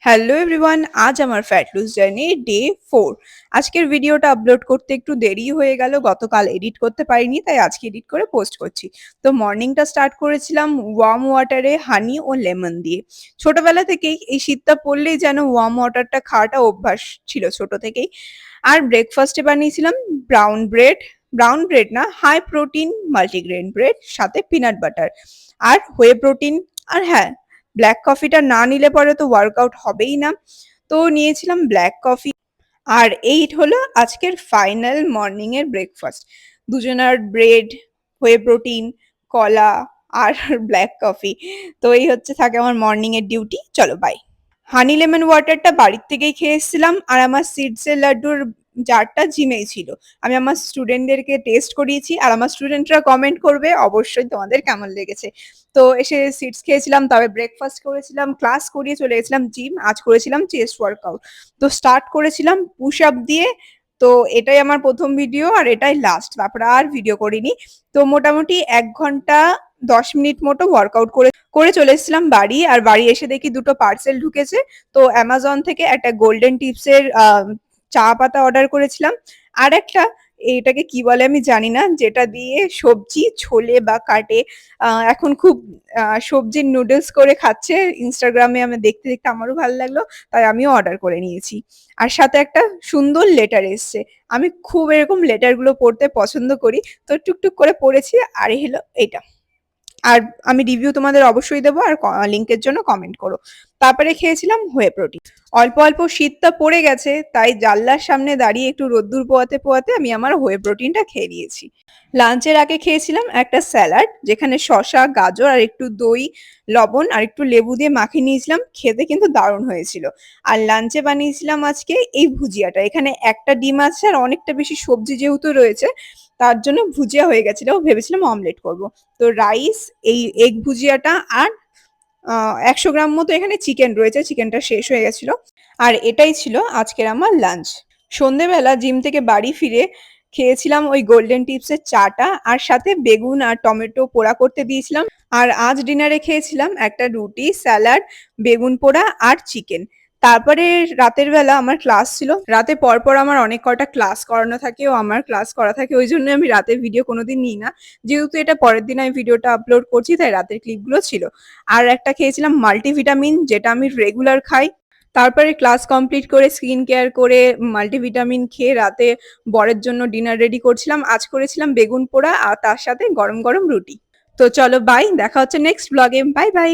Hello everyone, আজ আমার fat loose journey day 4। আজকের ভিডিওটা আপলোড করতে একটু দেরি হয়ে গেল, গতকাল এডিট করতে পারিনি, তাই আজকে এডিট করে পোস্ট করছি। তো মর্নিংটা স্টার্ট করেছিলাম ওয়ার্ম ওয়াটারে হানি ও লেমন দিয়ে। ছোটবেলা থেকেই এই শীতটা পড়লেই যেন ওয়ার্ম ওয়াটারটা খাওয়াটা অভ্যাস ছিল ছোট থেকেই। আর ব্রেকফাস্টে বানিয়েছিলাম ব্রাউন ব্রেড না, হাই প্রোটিন মাল্টিগ্রেন ব্রেড, সাথে পিনাট বাটার আর হোয়ে প্রোটিন। আর হ্যাঁ, ব্ল্যাক কফিটা না নিলে পরে তো ওয়ার্কআউট হবেই না, তো নিয়েছিলাম ব্ল্যাক কফি। আর এই হলো আজকের ফাইনাল মর্নিং এর ব্রেকফাস্ট। দুজনার ব্রেড, হোয়ে প্রোটিন, কলা আর ব্ল্যাক কফি। তো এই হচ্ছে থাকে আমার মর্নিং এর ডিউটি। চলো বাই। হানি লেমন ওয়াটারটা বাড়ির থেকেই খেয়ে এসেছিলাম, আর আমার সিডসের লাড্ডুর জারটা জিমেই ছিল। আমি আমার স্টুডেন্টদেরকে টেস্ট করিয়েছি, আর আমার স্টুডেন্টরা কমেন্ট করবে অবশ্যই তোমাদের কেমন লেগেছে। তো এসে সিডস খেয়েছিলাম, তবে ব্রেকফাস্ট করেছিলাম, ক্লাস করিয়ে চলে গেছিলাম জিম। আজ করেছিলাম চেস্ট ওয়ার্কআউট। তো স্টার্ট করেছিলাম পুশ আপ দিয়ে। তো এটাই আমার প্রথম ভিডিও আর এটাই লাস্ট, তারপরে আর ভিডিও করিনি। তো মোটামুটি 1 ঘন্টা 10 মিনিট মতো ওয়ার্কআউট করে করে চলে এসেছিলাম বাড়ি। আর বাড়ি এসে দেখি দুটো পার্সেল ঢুকেছে। তো অ্যামাজন থেকে একটা গোল্ডেন টিপসের চা পাতা অর্ডার করেছিলাম। আর একটা, এটাকে কি বলে আমি জানি না, যেটা দিয়ে সবজি ছোলে বা কাটে। এখন খুব সবজির নুডলস করে খাচ্ছে ইনস্টাগ্রামে, আমি দেখতে দেখতে আমারও ভালো লাগলো, তাই আমিও অর্ডার করে নিয়েছি। আর সাথে একটা সুন্দর লেটার এসছে। আমি খুব এরকম লেটারগুলো পড়তে পছন্দ করি, তো টুকটুক করে পড়েছি। আর এই হলো এটা। আর আমি রিভিউ তোমাদের অবশ্যই দেবো, আর লিঙ্কের জন্য কমেন্ট করো। তারপরে খেয়েছিলাম হোয়ে প্রোটিন। অল্প অল্প শীতটা পড়ে গেছে, তাই জানলার সামনে দাঁড়িয়ে একটু রোদ্দুর পোয়াতে পোয়াতে আমি আমার হোয়ে প্রোটিনটা খেয়ে নিয়েছি। লাঞ্চের আগে খেয়েছিলাম একটা স্যালাড, যেখানে শসা, গাজর আর একটু দই, লবণ আর একটু লেবু দিয়ে মাখিয়ে নিয়েছিলাম। খেতে কিন্তু দারুণ হয়েছিল। আর লাঞ্চে বানিয়েছিলাম আজকে এই ভুজিয়াটা। এখানে একটা ডিম আছে আর অনেকটা বেশি সবজি যেহেতু রয়েছে, তার জন্য ভুজিয়া হয়ে গেছিল। ভেবেছিলাম অমলেট করব। তো রাইস, এই এগ ভুজিয়াটা, আর 100 গ্রাম মতো এখানে চিকেন রয়েছে, চিকেনটা শেষ হয়ে গেছিল। আর এটাই ছিল আজকের আমার লাঞ্চ। সন্ধেবেলা জিম থেকে বাড়ি ফিরে খেয়েছিলাম ওই গোল্ডেন টিপসের চাটা, আর সাথে বেগুন আর টমেটো পোড়া করতে দিয়েছিলাম। আর আজ ডিনারে খেয়েছিলাম একটা রুটি, স্যালাড, বেগুন পোড়া আর চিকেন। তারপরে রাতের বেলা আমার ক্লাস ছিল। রাতে পরপর আমার অনেক কটা ক্লাস করানো থাকে ও আমার ক্লাস করা থাকে, ওই জন্য আমি রাতে ভিডিও কোনোদিন নিই না। যেহেতু এটা পরের দিন আমি ভিডিওটা আপলোড করছি, তাই রাতের ক্লিপগুলো ছিল। আর একটা খেয়েছিলাম মাল্টিভিটামিন, যেটা আমি রেগুলার খাই। তারপরে ক্লাস কমপ্লিট করে স্কিন কেয়ার করে মাল্টিভিটামিন খেয়ে রাতে বরের জন্য ডিনার রেডি করছিলাম। আজ করেছিলাম বেগুন পোড়া আর তার সাথে গরম গরম রুটি। তো চলো বাই, দেখা হচ্ছে নেক্সট ব্লগে। Bye bye.